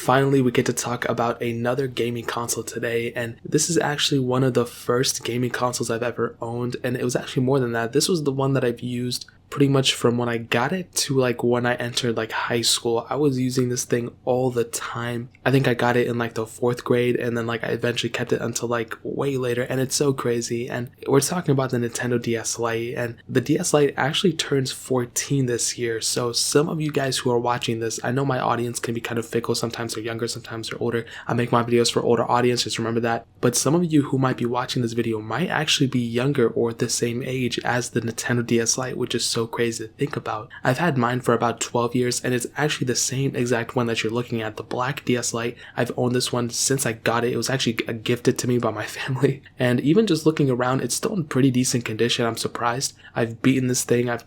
Finally, we get to talk about another gaming console today, and this is actually one of the first gaming consoles I've ever owned, and it was actually more than that. This was the one that I've used pretty much from when I got it to like when I entered like high school. I was using this thing all the time. I think I got it in like the 4th grade, and then like I eventually kept it until like way later, and it's so crazy. And we're talking about the Nintendo DS Lite, and the DS Lite actually turns 14 this year. So some of you guys who are watching this, I know my audience can be kind of fickle. Sometimes they're younger, sometimes they're older. I make my videos for older audience, just remember that. But some of you who might be watching this video might actually be younger or the same age as the Nintendo DS Lite, which is so crazy to think about. I've had mine for about 12 years, and it's actually the same exact one that you're looking at, the black DS Lite. I've owned this one since I got it. It was actually gifted to me by my family, and even just looking around, it's still in pretty decent condition. I'm surprised. I've beaten this thing, I've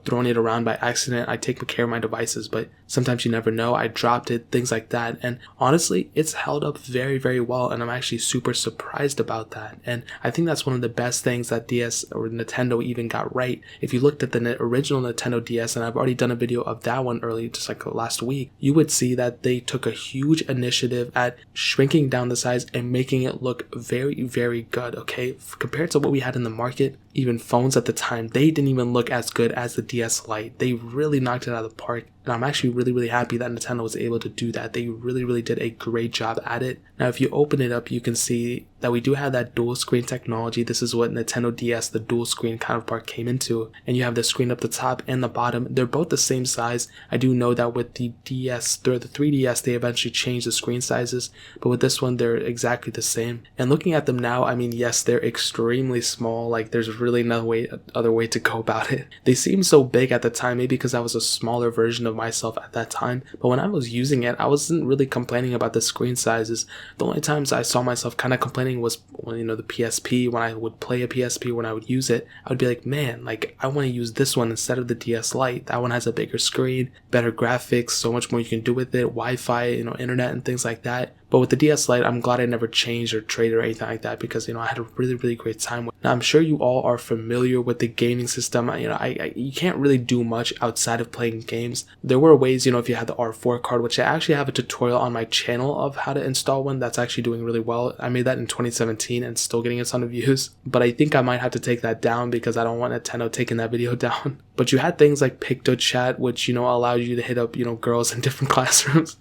thrown it around by accident. I take care of my devices, but sometimes you never know. I dropped it, things like that, and honestly, it's held up very, very well, and I'm actually super surprised about that. And I think that's one of the best things that DS or Nintendo even got right. If you looked at the original Nintendo DS, and I've already done a video of that one early, just like last week, you would see that they took a huge initiative at shrinking down the size and making it look very, very good, okay? Compared to what we had in the market, even phones at the time, they didn't even look as good as the DS Lite. They really knocked it out of the park, and I'm actually really, really happy that Nintendo was able to do that. They really, really did a great job at it. Now, if you open it up, you can see that we do have that dual screen technology. This is what Nintendo DS, the dual screen counterpart, came into, and you have the screen up the top and the bottom. They're both the same size. I do know that with the DS, the 3DS, they eventually changed the screen sizes, but with this one, they're exactly the same. And looking at them now, I mean, yes, they're extremely small. Like, there's really no other way to go about it. They seemed so big at the time, maybe because I was a smaller version of myself at that time, but when I was using it, I wasn't really complaining about the screen sizes. The only times I saw myself kind of complaining was when, the PSP, when I would play a PSP, when I would use it, I would be like, man, like, I want to use this one instead of the DS Lite. That one has a bigger screen, better graphics, so much more you can do with it, Wi-Fi, internet and things like that. But with the DS Lite, I'm glad I never changed or traded or anything like that, because, I had a really, really great time with it. Now, I'm sure you all are familiar with the gaming system. You can't really do much outside of playing games. There were ways, if you had the R4 card, which I actually have a tutorial on my channel of how to install one that's actually doing really well. I made that in 2017 and still getting a ton of views, but I think I might have to take that down because I don't want Nintendo taking that video down. But you had things like PictoChat, which, allowed you to hit up, girls in different classrooms.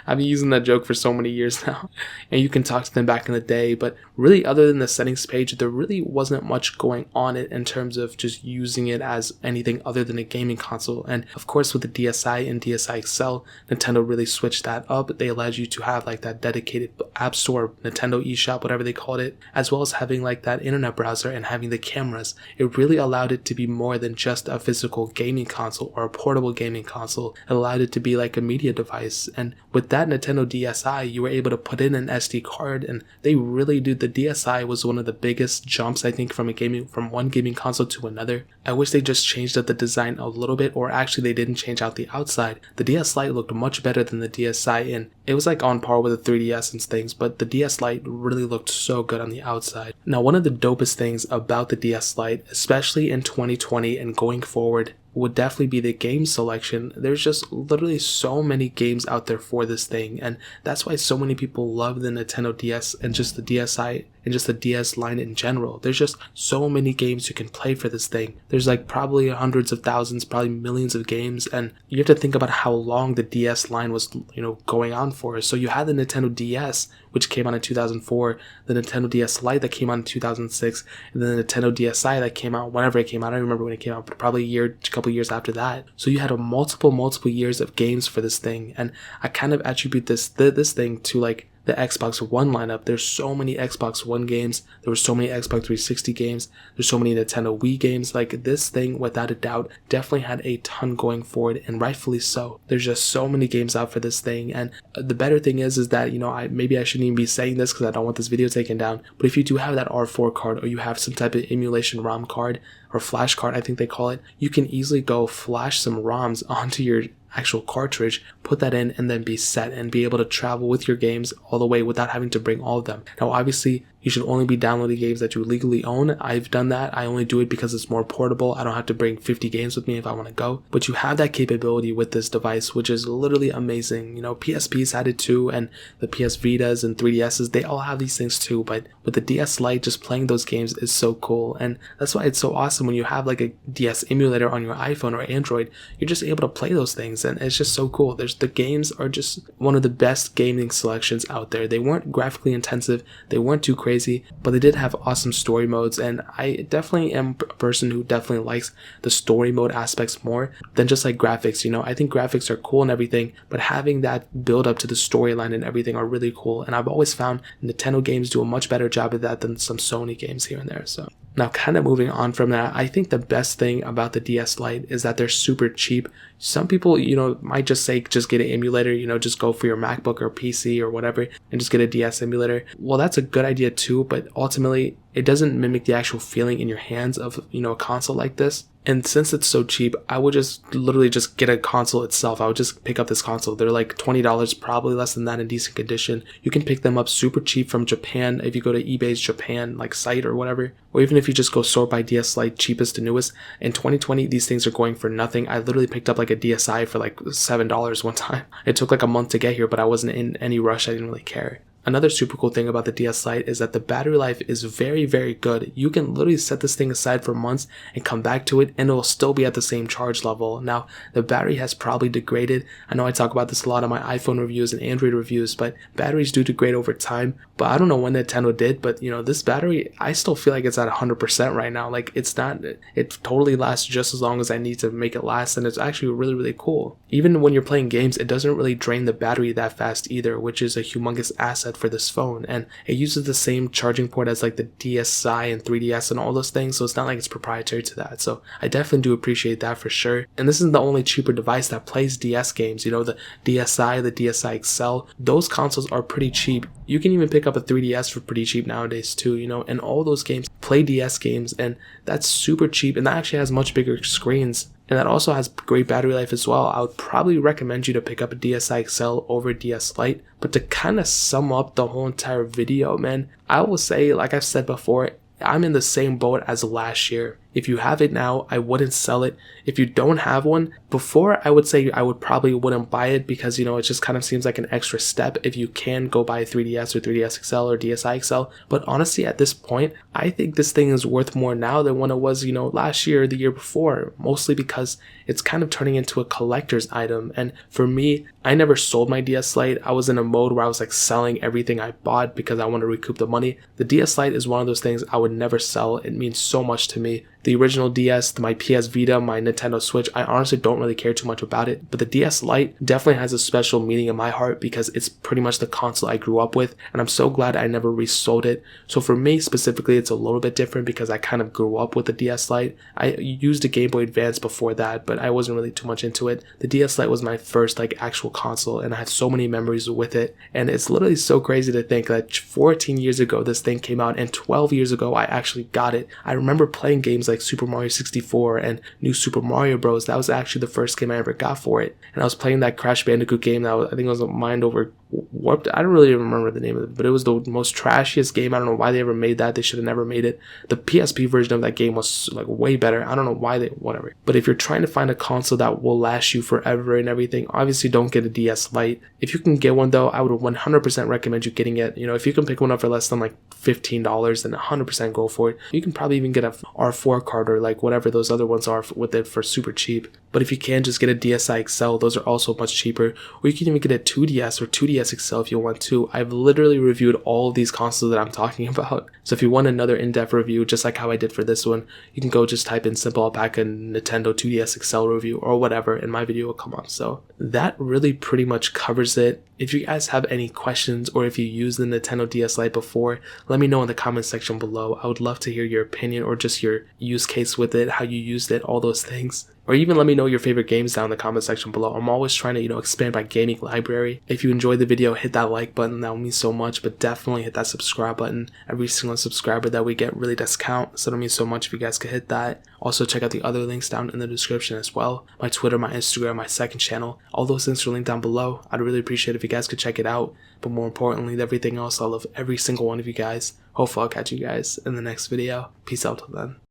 I've been using that joke for so many years now, and you can talk to them back in the day. But really, other than the settings page, there really wasn't much going on it in terms of just using it as anything other than a gaming console. And of course, with the DSi and DSi XL, Nintendo really switched that up. They allowed you to have like that dedicated app store, Nintendo eShop, whatever they called it, as well as having like that internet browser and having the cameras. It really allowed it to be more than just a physical gaming console or a portable gaming console. It allowed it to be like a media device. And with that Nintendo DSi, you were able to put in an SD card, and they really did. The DSi was one of the biggest jumps, I think, from one gaming console to another. I wish they just changed up the design a little bit, or actually they didn't change out the outside. The DS Lite looked much better than the DSi, and it was like on par with the 3DS and things, but the DS Lite really looked so good on the outside. Now, one of the dopest things about the DS Lite, especially in 2020 and going forward, would definitely be the game selection. There's just literally so many games out there for this thing, and that's why so many people love the Nintendo DS and just the DSi and just the DS line in general. There's just so many games you can play for this thing. There's like probably hundreds of thousands, probably millions of games, and you have to think about how long the DS line was, going on for. So you had the Nintendo DS, which came out in 2004, the Nintendo DS Lite that came out in 2006, and then the Nintendo DSi that came out whenever it came out. I don't remember when it came out, but probably a couple years after that. So you had a multiple years of games for this thing, and I kind of attribute this thing to like the Xbox One lineup. There's so many Xbox One games. There were so many Xbox 360 games. There's so many Nintendo Wii games. Like, this thing, without a doubt, definitely had a ton going for it, and rightfully so. There's just so many games out for this thing, and the better thing is that, maybe I shouldn't even be saying this because I don't want this video taken down, but if you do have that R4 card, or you have some type of emulation ROM card, or flash card, I think they call it, you can easily go flash some ROMs onto your actual cartridge, put that in, and then be set and be able to travel with your games all the way without having to bring all of them. Now, obviously, you should only be downloading games that you legally own. I've done that. I only do it because it's more portable. I don't have to bring 50 games with me if I want to go. But you have that capability with this device, which is literally amazing. You know, PSPs had it too, and the PS Vitas and 3DSs, they all have these things too. But with the DS Lite, just playing those games is so cool. And that's why it's so awesome when you have like a DS emulator on your iPhone or Android, you're just able to play those things, and it's just so cool. The games are just one of the best gaming selections out there. They weren't graphically intensive, they weren't too crazy, but they did have awesome story modes, and I definitely am a person who definitely likes the story mode aspects more than just like graphics. You know, I think graphics are cool and everything, but having that build up to the storyline and everything are really cool, and I've always found Nintendo games do a much better job of that than some Sony games here and there. So now, kind of moving on from that, I think the best thing about the DS Lite is that they're super cheap. Some people, you know, might just say, just get an emulator, you know, just go for your MacBook or PC or whatever and just get a DS emulator. Well, that's a good idea too, but ultimately it doesn't mimic the actual feeling in your hands of, you know, a console like this. And since it's so cheap, I would just literally just get a console itself. I would just pick up this console. They're like $20, probably less than that in decent condition. You can pick them up super cheap from Japan if you go to eBay's Japan like site or whatever. Or even if you just go sort by DS Lite cheapest to newest. In 2020, these things are going for nothing. I literally picked up like a DSi for like $7 one time. It took like a month to get here, but I wasn't in any rush. I didn't really care. Another super cool thing about the DS Lite is that the battery life is very, very good. You can literally set this thing aside for months and come back to it and it will still be at the same charge level. Now, the battery has probably degraded. I know I talk about this a lot on my iPhone reviews and Android reviews, but batteries do degrade over time. But I don't know when Nintendo did, but you know, this battery, I still feel like it's at 100% right now. Like it's not, it totally lasts just as long as I need to make it last, and it's actually really, really cool. Even when you're playing games, it doesn't really drain the battery that fast either, which is a humongous asset for this phone. And it uses the same charging port as like the DSi and 3DS and all those things, so it's not like it's proprietary to that. So I definitely do appreciate that for sure. And this isn't the only cheaper device that plays DS games. You know, the DSi, the DSi XL, those consoles are pretty cheap. You can even pick up a 3DS for pretty cheap nowadays too, you know, and all those games play DS games, and that's super cheap, and that actually has much bigger screens. And that also has great battery life as well. I would probably recommend you to pick up a DSi XL over DS Lite. But to kind of sum up the whole entire video, man, I will say, like I've said before, I'm in the same boat as last year. If you have it now, I wouldn't sell it. If you don't have one, before I would say I would probably wouldn't buy it because, you know, it just kind of seems like an extra step if you can go buy a 3DS or 3DS XL or DSi XL. But honestly, at this point, I think this thing is worth more now than when it was, you know, last year or the year before, mostly because it's kind of turning into a collector's item. And for me, I never sold my DS Lite. I was in a mode where I was like selling everything I bought because I want to recoup the money. The DS Lite is one of those things I would never sell. It means so much to me. The original DS, my PS Vita, my Nintendo Switch, I honestly don't really care too much about it. But the DS Lite definitely has a special meaning in my heart because it's pretty much the console I grew up with. And I'm so glad I never resold it. So for me specifically, it's a little bit different because I kind of grew up with the DS Lite. I used a Game Boy Advance before that, but I wasn't really too much into it. The DS Lite was my first like actual console, and I have so many memories with it. And it's literally so crazy to think that 14 years ago this thing came out, and 12 years ago I actually got it. I remember playing games like Super Mario 64 and New Super Mario Bros. That was actually the first game I ever got for it. And I was playing that Crash Bandicoot game that I think it was Mind Over Warped. I don't really remember the name of it, but it was the most trashiest game. I don't know why they ever made that. They should have never made it. The PSP version of that game was like way better. I don't know why they, whatever. But if you're trying to find a console that will last you forever and everything, obviously don't get a DS Lite. If you can get one though, I would 100% recommend you getting it. You know, if you can pick one up for less than like $15, then 100% go for it. You can probably even get a R4 card or like whatever those other ones are with it for super cheap. But if you can, just get a DSi XL. Those are also much cheaper. Or you can even get a 2DS or 2DS XL if you want to. I've literally reviewed all of these consoles that I'm talking about. So if you want another in-depth review, just like how I did for this one, you can go just type in simple Alpaca Nintendo 2DS XL review or whatever, and my video will come up. So that really pretty much covers it. If you guys have any questions or if you used the Nintendo DS Lite before, let me know in the comment section below. I would love to hear your opinion or just your use case with it, how you used it, all those things. Or even let me know your favorite games down in the comment section below. I'm always trying to, expand my gaming library. If you enjoyed the video, hit that like button. That would mean so much. But definitely hit that subscribe button. Every single subscriber that we get really does count. So it means so much if you guys could hit that. Also, check out the other links down in the description as well. My Twitter, my Instagram, my second channel. All those links are linked down below. I'd really appreciate it if you guys could check it out. But more importantly, everything else, I love every single one of you guys. Hopefully I'll catch you guys in the next video. Peace out till then.